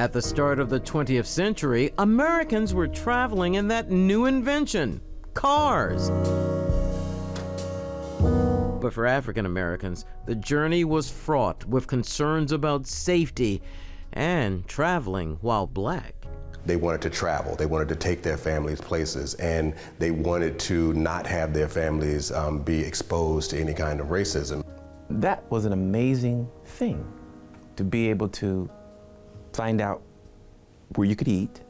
At the start of the 20th century, Americans were traveling in that new invention, cars. But for African Americans, the journey was fraught with concerns about safety and traveling while black. They wanted to travel, they wanted to take their families places, and they wanted to not have their families be exposed to any kind of racism. That was an amazing thing, to be able to find out where you could eat,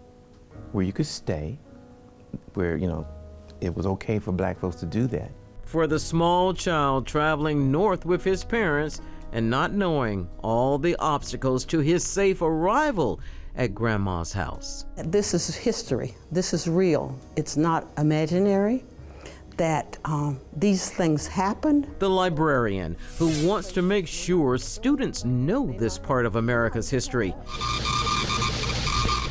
where you could stay, where, it was okay for black folks to do that. For the small child traveling north with his parents and not knowing all the obstacles to his safe arrival at Grandma's house. This is history. This is real. It's not imaginary that these things happened. The librarian who wants to make sure students know this part of America's history.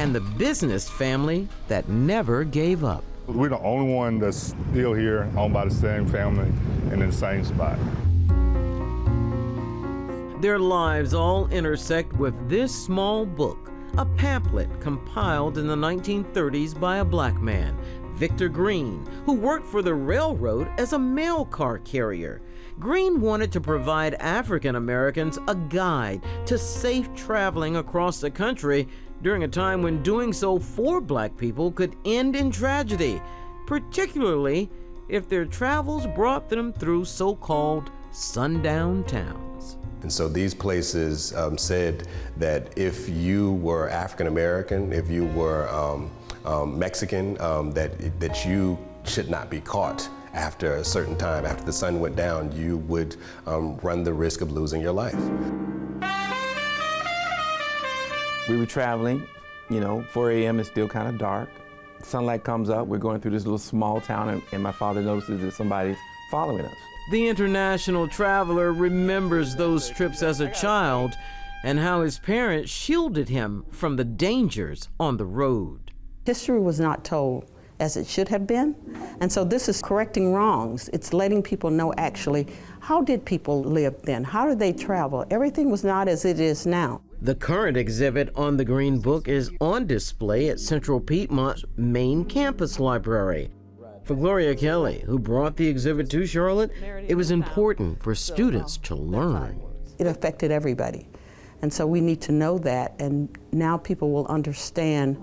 And the business family that never gave up. We're the only one that's still here, owned by the same family and in the same spot. Their lives all intersect with this small book, a pamphlet compiled in the 1930s by a black man, Victor Green, who worked for the railroad as a mail car carrier. Green wanted to provide African Americans a guide to safe traveling across the country during a time when doing so for black people could end in tragedy, particularly if their travels brought them through so-called sundown towns. And so these places said that if you were African American, if you were Mexican, that you should not be caught after a certain time. After the sun went down, you would run the risk of losing your life. We were traveling, 4 a.m. is still kind of dark. Sunlight comes up, we're going through this little small town, and my father notices that somebody's following us. The international traveler remembers those trips as a child and how his parents shielded him from the dangers on the road. History was not told as it should have been, and so this is correcting wrongs. It's letting people know actually, how did people live then? How did they travel? Everything was not as it is now. The current exhibit on the Green Book is on display at Central Piedmont's main campus library. For Gloria Kelly, who brought the exhibit to Charlotte, it was important for students to learn. It affected everybody, and so we need to know that, and now people will understand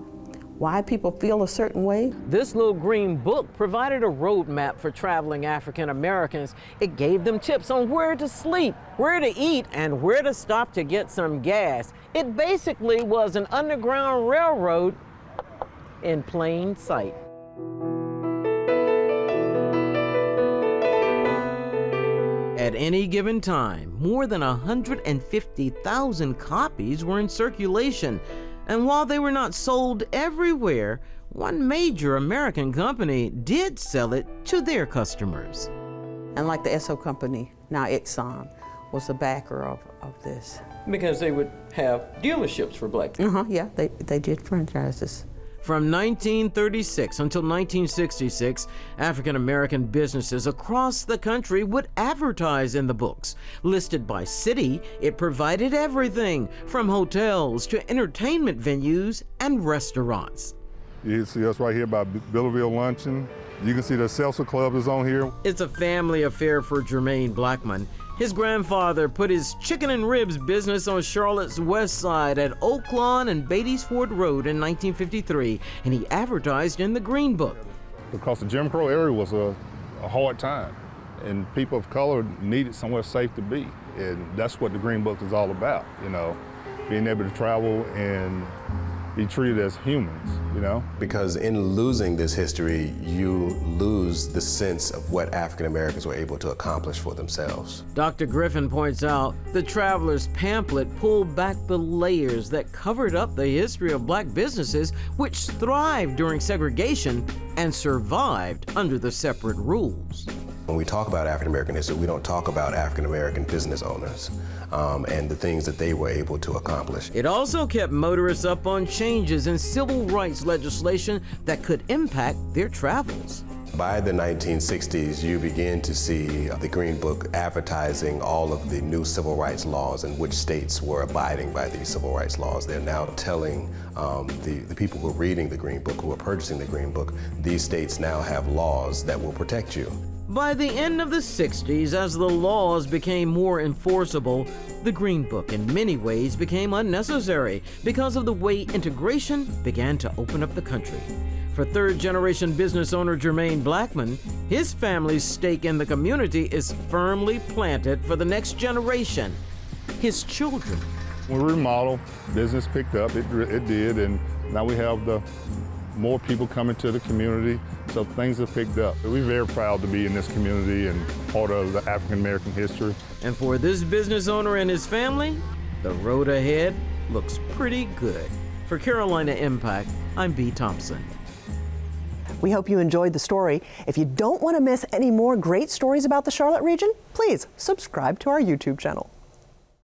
why people feel a certain way. This little green book provided a roadmap for traveling African Americans. It gave them tips on where to sleep, where to eat, and where to stop to get some gas. It basically was an underground railroad in plain sight. At any given time, more than 150,000 copies were in circulation. And while they were not sold everywhere, one major American company did sell it to their customers. And like the Esso company, now Exxon, was the backer of this. Because they would have dealerships for black people. Yeah, they did franchises. From 1936 until 1966, African American businesses across the country would advertise in the books. Listed by city, it provided everything from hotels to entertainment venues and restaurants. You see us right here by Billerville Luncheon. You can see the Salsa Club is on here. It's a family affair for Jermaine Blackman. His grandfather put his chicken and ribs business on Charlotte's west side at Oak Lawn and Beatty's Ford Road in 1953, and he advertised in the Green Book. Because the Jim Crow area was a hard time, and people of color needed somewhere safe to be. And that's what the Green Book is all about, being able to travel and be treated as humans, Because in losing this history, you lose the sense of what African Americans were able to accomplish for themselves. Dr. Griffin points out the traveler's pamphlet pulled back the layers that covered up the history of black businesses which thrived during segregation and survived under the separate rules. When we talk about African American history, we don't talk about African American business owners and the things that they were able to accomplish. It also kept motorists up on changes in civil rights legislation that could impact their travels. By the 1960s, you begin to see the Green Book advertising all of the new civil rights laws and which states were abiding by these civil rights laws. They're now telling the people who are reading the Green Book, who are purchasing the Green Book, these states now have laws that will protect you. By the end of the 60s, as the laws became more enforceable, the Green Book in many ways became unnecessary because of the way integration began to open up the country. For third-generation business owner Jermaine Blackman, his family's stake in the community is firmly planted for the next generation, his children. When we remodeled, business picked up, it did, and now we have more people coming to the community, so things have picked up. We're very proud to be in this community and part of the African American history. And for this business owner and his family, the road ahead looks pretty good. For Carolina Impact, I'm B. Thompson. We hope you enjoyed the story. If you don't want to miss any more great stories about the Charlotte region, please subscribe to our YouTube channel.